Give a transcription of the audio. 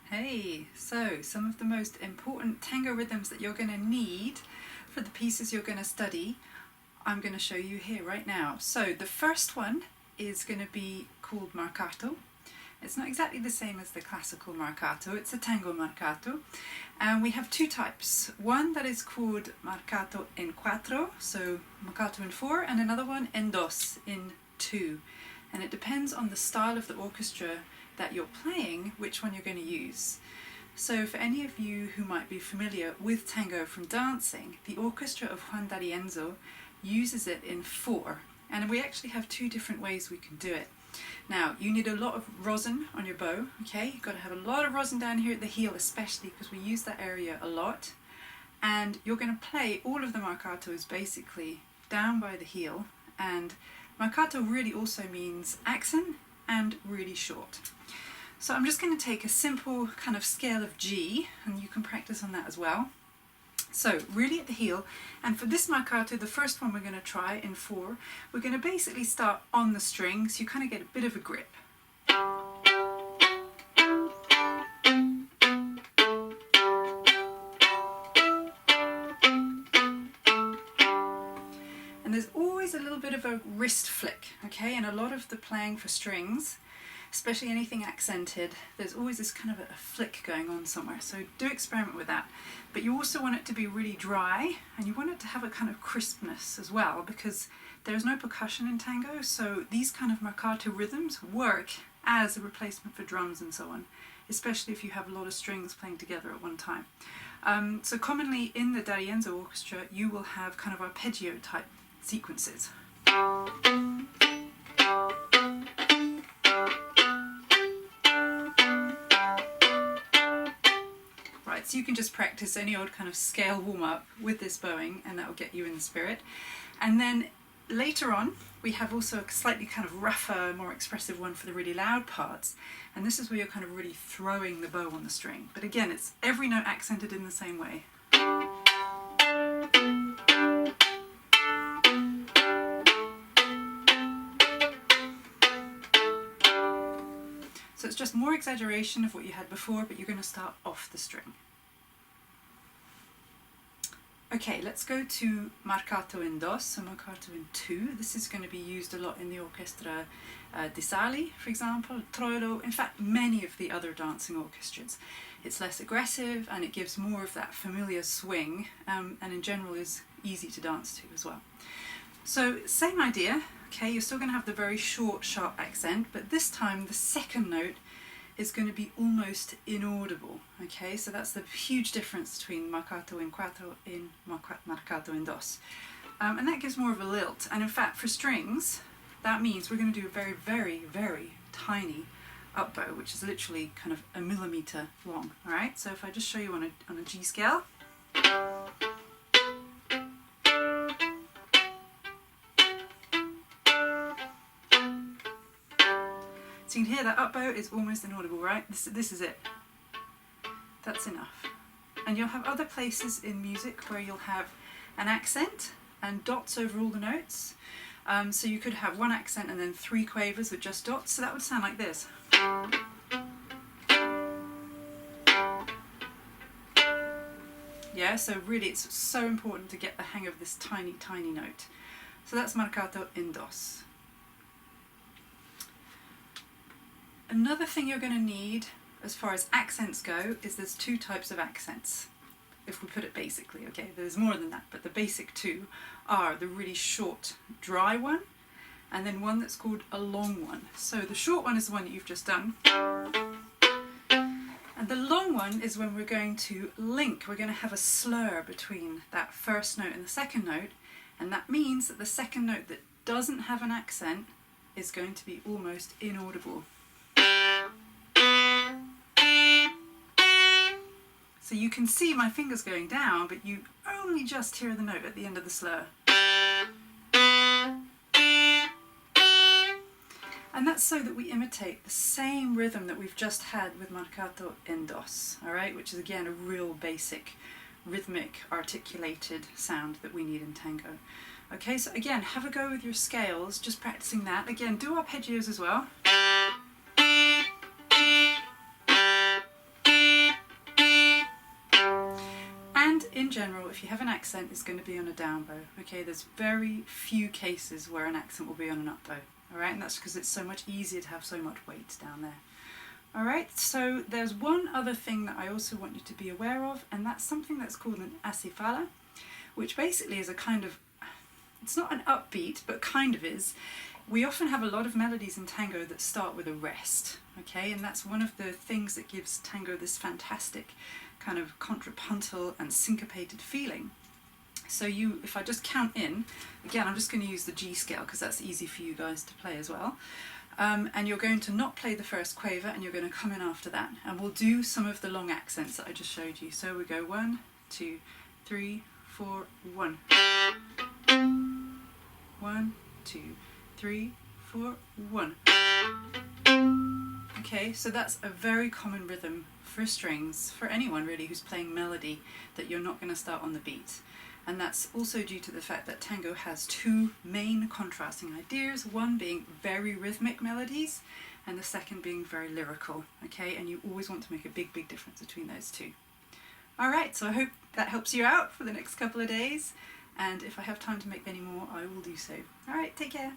Hey, so some of the most important tango rhythms that you're going to need for the pieces you're going to study, I'm going to show you here right now. So the first one is going to be called Marcato. It's not exactly the same as the classical Marcato, it's a tango Marcato. And we have two types. One that is called Marcato en cuatro, so Marcato in 4, and another one en dos, in 2. And it depends on the style of the orchestra that you're playing, which one you're going to use. So for any of you who might be familiar with tango from dancing, the orchestra of Juan D'Arienzo uses it in 4, and we actually have two different ways we can do it. Now, you need a lot of rosin on your bow, okay? You've got to have a lot of rosin down here at the heel, especially because we use that area a lot. And you're going to play all of the marcatos basically down by the heel, and marcato really also means accent and really short. So I'm just going to take a simple kind of scale of G, and you can practice on that as well. So really at the heel, and for this marcato, the first one we're going to try in 4, we're going to basically start on the string, so you kind of get a bit of a grip. And there's always a little bit of a wrist flick, okay? And a lot of the playing for strings, especially anything accented, there's always this kind of a flick going on somewhere, so do experiment with that. But you also want it to be really dry, and you want it to have a kind of crispness as well, because there's no percussion in tango, so these kind of marcato rhythms work as a replacement for drums and so on, especially if you have a lot of strings playing together at one time. So commonly in the D'Arienzo orchestra you will have kind of arpeggio type sequences. So you can just practice any old kind of scale warm-up with this bowing, and that will get you in the spirit. And then later on we have also a slightly kind of rougher, more expressive one for the really loud parts, and this is where you're kind of really throwing the bow on the string. But again, it's every note accented in the same way. So it's just more exaggeration of what you had before, but you're going to start off the string. Okay, let's go to Marcato in dos, so Marcato in 2. This is going to be used a lot in the Orchestra di Sali, for example, Troilo, in fact many of the other dancing orchestras. It's less aggressive and it gives more of that familiar swing, and in general is easy to dance to as well. So same idea, okay, you're still going to have the very short, sharp accent, but this time the second note is going to be almost inaudible, okay? So that's the huge difference between Marcato in cuatro and Marcato in dos. And that gives more of a lilt. And in fact, for strings, that means we're going to do a very, very, very tiny up bow, which is literally kind of a millimeter long, all right? So if I just show you on a G scale. So you can hear that up bow is almost inaudible, right? This is it. That's enough. And you'll have other places in music where you'll have an accent and dots over all the notes. So you could have one accent and then 3 quavers with just dots, so that would sound like this. Yeah, so really it's so important to get the hang of this tiny, tiny note. So that's Marcato in dos. Another thing you're going to need as far as accents go is there's 2 types of accents, if we put it basically, okay? There's more than that, but the basic 2 are the really short, dry one, and then one that's called a long one. So the short one is the one that you've just done, and the long one is when we're going to link. We're going to have a slur between that first note and the second note, and that means that the second note that doesn't have an accent is going to be almost inaudible. So you can see my fingers going down, but you only just hear the note at the end of the slur. And that's so that we imitate the same rhythm that we've just had with Marcato en dos, all right? Which is again a real basic rhythmic articulated sound that we need in tango. Okay, so again, have a go with your scales, just practicing that. Again, do arpeggios as well. in general, if you have an accent, it's going to be on a down bow. Okay, there's very few cases where an accent will be on an up bow. All right, and that's because it's so much easier to have so much weight down there. All right, so there's one other thing that I also want you to be aware of, and that's something that's called an asifala, which basically is a kind of, it's not an upbeat, but kind of is. We often have a lot of melodies in tango that start with a rest, okay, and that's one of the things that gives tango this fantastic kind of contrapuntal and syncopated feeling. So if I just count in, again I'm just going to use the G scale because that's easy for you guys to play as well, and you're going to not play the first quaver and you're going to come in after that, and we'll do some of the long accents that I just showed you. So we go 1, 2, 3, 4, 1. 1, 2, 3, 4, 1. Okay, so that's a very common rhythm for strings, for anyone really who's playing melody, that you're not going to start on the beat. And that's also due to the fact that tango has two main contrasting ideas, one being very rhythmic melodies and the second being very lyrical, okay? And you always want to make a big difference between those two. Alright, so I hope that helps you out for the next couple of days, and if I have time to make any more, I will do so. Alright, take care.